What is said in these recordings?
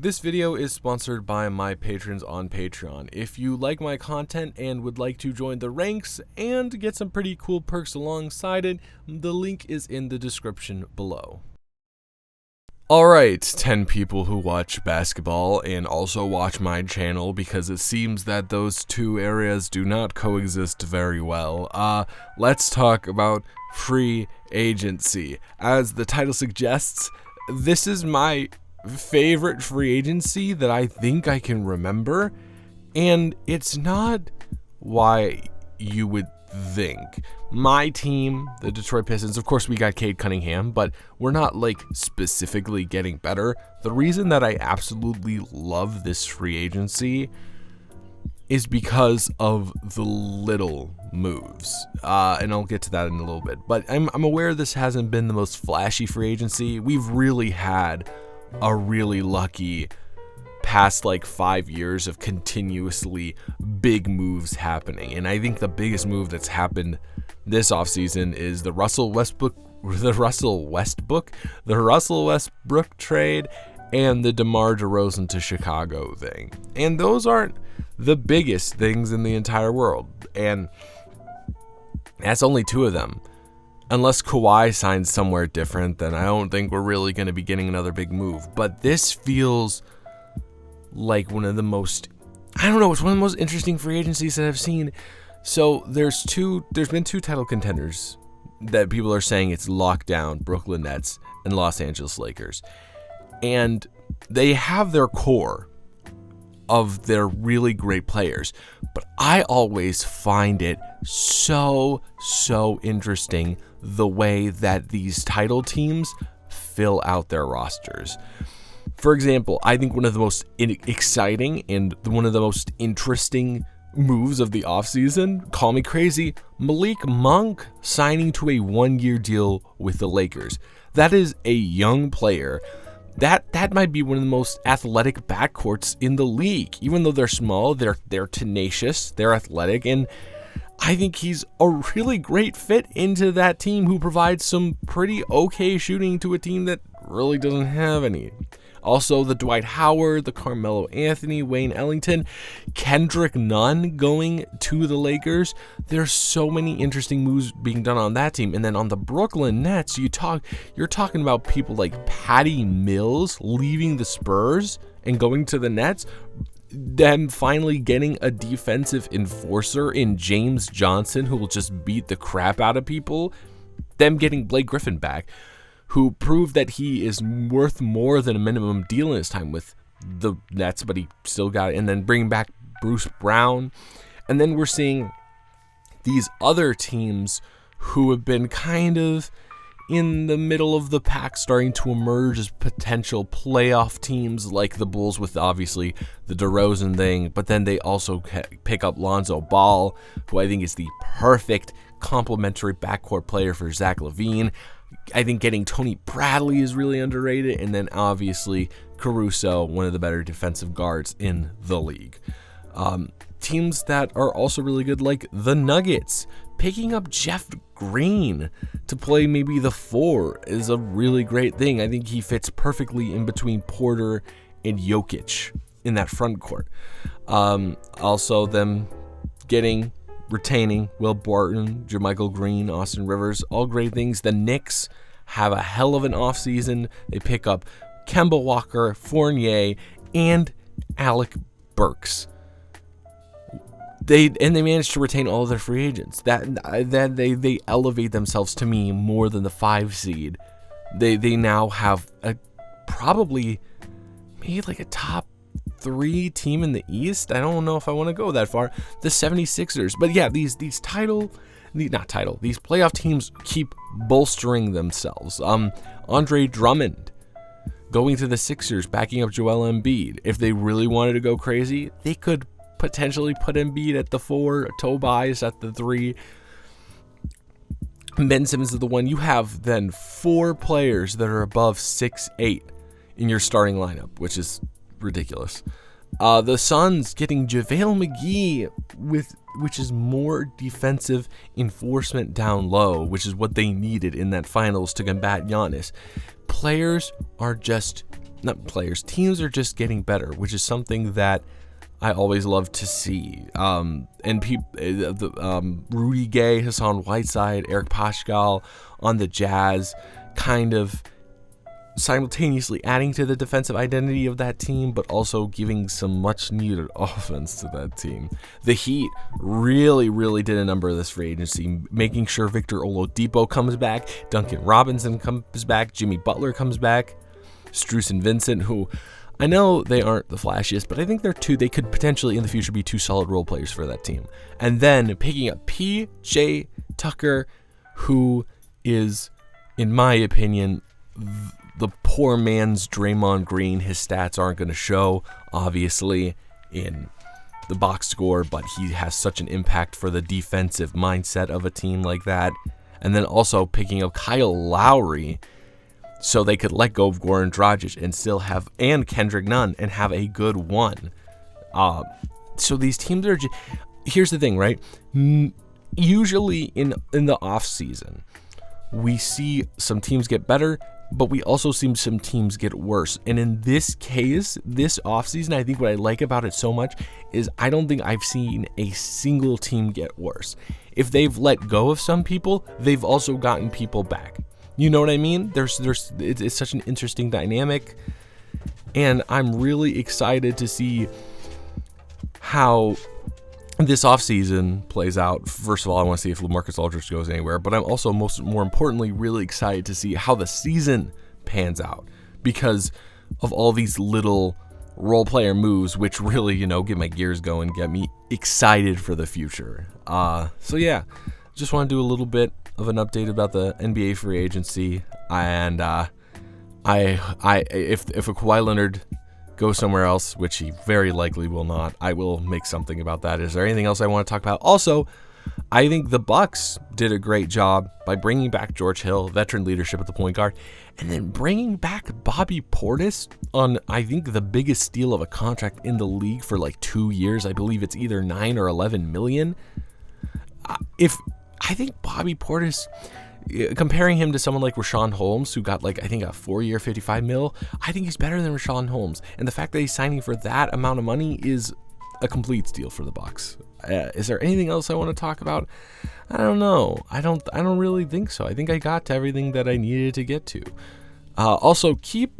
This video is sponsored by my patrons on Patreon. If you like my content and would like to join the ranks and get some pretty cool perks alongside it, the link is in the description below. Alright, 10 people who watch basketball and also watch my channel, because it seems that those two areas do not coexist very well. Let's talk about free agency. As the title suggests, this is my favorite free agency that I think I can remember, and it's not why you would think. My team, the Detroit Pistons, of course we got Cade Cunningham, but we're not like specifically getting better. The reason that I absolutely love this free agency is because of the little moves, and I'll get to that in a little bit. But I'm aware this hasn't been the most flashy free agency. We've really had a really lucky past like 5 years of continuously big moves happening, and I think the biggest move that's happened this offseason is the Russell Westbrook trade and the DeMar DeRozan to Chicago thing. And those aren't the biggest things in the entire world, and that's only two of them. Unless Kawhi signs somewhere different, then I don't think we're really going to be getting another big move. But this feels like one of the most, I don't know, it's one of the most interesting free agencies that I've seen. So there's been two title contenders that people are saying it's locked down: Brooklyn Nets and Los Angeles Lakers. And they have their core of their really great players, but I always find it so interesting the way that these title teams fill out their rosters. For example, I think one of the most exciting and one of the most interesting moves of the offseason, call me crazy, Malik Monk signing to a 1-year deal with the Lakers. That is a young player. That might be one of the most athletic backcourts in the league. Even though they're small, they're tenacious, they're athletic, and I think he's a really great fit into that team who provides some pretty okay shooting to a team that really doesn't have any. Also, the Dwight Howard, the Carmelo Anthony, Wayne Ellington, Kendrick Nunn going to the Lakers. There's so many interesting moves being done on that team. And then on the Brooklyn Nets, you're talking about people like Patty Mills leaving the Spurs and going to the Nets. Then finally getting a defensive enforcer in James Johnson who will just beat the crap out of people. Them getting Blake Griffin back, who proved that he is worth more than a minimum deal in his time with the Nets, but he still got it. And then bringing back Bruce Brown. And then we're seeing these other teams who have been kind of in the middle of the pack starting to emerge as potential playoff teams, like the Bulls with obviously the DeRozan thing, but then they also pick up Lonzo Ball, who I think is the perfect complementary backcourt player for Zach LaVine. I think getting Tony Bradley is really underrated, and then obviously Caruso, one of the better defensive guards in the league. Teams that are also really good, like the Nuggets, picking up Jeff Green to play maybe the 4 is a really great thing. I think he fits perfectly in between Porter and Jokic in that front court. Also them retaining Will Barton, JaMychal Green, Austin Rivers, all great things. The Knicks have a hell of an offseason. They pick up Kemba Walker, Fournier, and Alec Burks. They managed to retain all of their free agents. They elevate themselves to me more than the 5 seed. They now have probably maybe like a top 3 team in the East. I don't know if I want to go that far. The 76ers. But yeah, these playoff teams keep bolstering themselves. Andre Drummond going to the Sixers, backing up Joel Embiid. If they really wanted to go crazy, they could potentially put Embiid at the 4, Tobias at the 3, Ben Simmons is the 1. You have then 4 players that are above 6'8" in your starting lineup, which is ridiculous. The Suns getting JaVale McGee, which is more defensive enforcement down low, which is what they needed in that finals to combat Giannis. Players are just teams are just getting better, which is something that I always love to see. Rudy Gay, Hassan Whiteside, Eric Paschall on the Jazz, kind of simultaneously adding to the defensive identity of that team, but also giving some much needed offense to that team. The Heat really, really did a number of this free agency, making sure Victor Oladipo comes back, Duncan Robinson comes back, Jimmy Butler comes back, Strus and Vincent, who I know they aren't the flashiest, but I think they could potentially in the future be 2 solid role players for that team. And then picking up PJ Tucker, who is, in my opinion, the poor man's Draymond Green. His stats aren't going to show, obviously, in the box score, but he has such an impact for the defensive mindset of a team like that. And then also picking up Kyle Lowry so they could let go of Goran Dragic and still have, and Kendrick Nunn, and have a good one. So these teams are here's the thing, right? Usually in the offseason, we see some teams get better, but we also see some teams get worse. And in this case, this offseason, I think what I like about it so much is I don't think I've seen a single team get worse. If they've let go of some people, they've also gotten people back. You know what I mean? It's such an interesting dynamic, and I'm really excited to see how this offseason plays out. First of all, I want to see if LaMarcus Aldridge goes anywhere, but I'm also more importantly really excited to see how the season pans out because of all these little role player moves, which really, get my gears going, get me excited for the future. So yeah, just want to do a little bit of an update about the NBA free agency, and if a Kawhi Leonard go somewhere else, which he very likely will not, I will make something about that. Is there anything else I want to talk about? Also, I think the Bucks did a great job by bringing back George Hill, veteran leadership at the point guard, and then bringing back Bobby Portis on, I think, the biggest steal of a contract in the league for like 2 years. I believe it's either 9 or 11 million. I think Bobby Portis, comparing him to someone like Rashawn Holmes, who got a 4-year, $55 million, I think he's better than Rashawn Holmes. And the fact that he's signing for that amount of money is a complete steal for the Bucks. Is there anything else I want to talk about? I don't know. I don't really think so. I think I got to everything that I needed to get to. Also, keep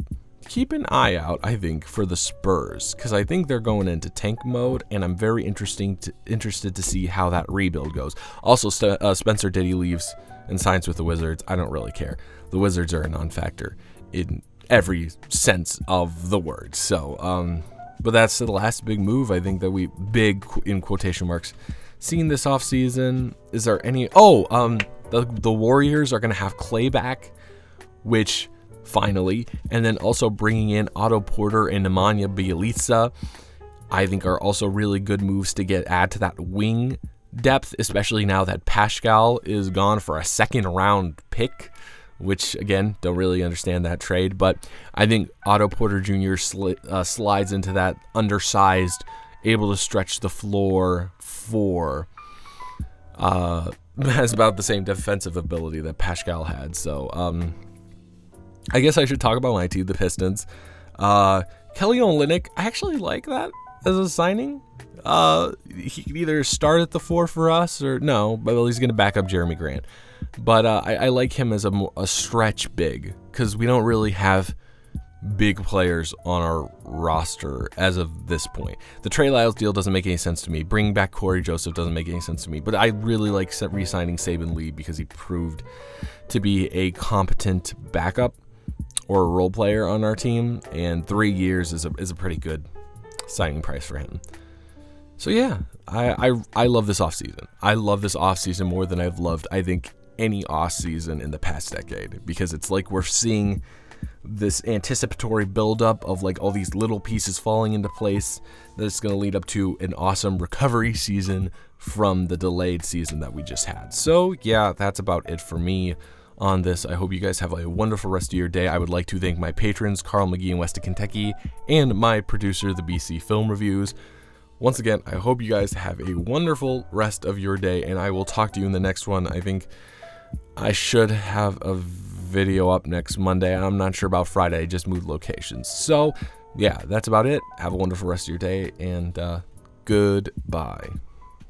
an eye out, I think, for the Spurs, because I think they're going into tank mode, and I'm very interested to see how that rebuild goes. Also, Spencer Dinwiddie leaves and signs with the Wizards. I don't really care. The Wizards are a non-factor in every sense of the word. So, but that's the last big move, I think, that big in quotation marks, seen this offseason. Is there any? The Warriors are going to have Clay back, which finally, and then also bringing in Otto Porter and Nemanja Bjelica, I think are also really good moves to add to that wing depth, especially now that Paschall is gone for a second round pick, which again, don't really understand that trade, but I think Otto Porter Jr. slides into that undersized, able to stretch the floor for has about the same defensive ability that Paschall had. So I guess I should talk about my team, the Pistons. Kelly Olynyk, I actually like that as a signing. He can either start at the 4 for us or no, but he's going to back up Jeremy Grant. But I like him as a stretch big because we don't really have big players on our roster as of this point. The Trey Lyles deal doesn't make any sense to me. Bringing back Corey Joseph doesn't make any sense to me. But I really like re-signing Saban Lee because he proved to be a competent backup or a role player on our team, and 3 years is a pretty good signing price for him. So yeah, I love this offseason. I love this offseason more than I've loved, I think, any offseason in the past decade, because it's like we're seeing this anticipatory buildup of all these little pieces falling into place that's going to lead up to an awesome recovery season from the delayed season that we just had. So yeah, that's about it for me on this. I hope you guys have a wonderful rest of your day. I would like to thank my patrons, Carl McGee in West of Kentucky, and my producer, the BC Film Reviews. Once again, I hope you guys have a wonderful rest of your day, and I will talk to you in the next one. I think I should have a video up next Monday. I'm not sure about Friday. I just moved locations. So, yeah, that's about it. Have a wonderful rest of your day, and goodbye.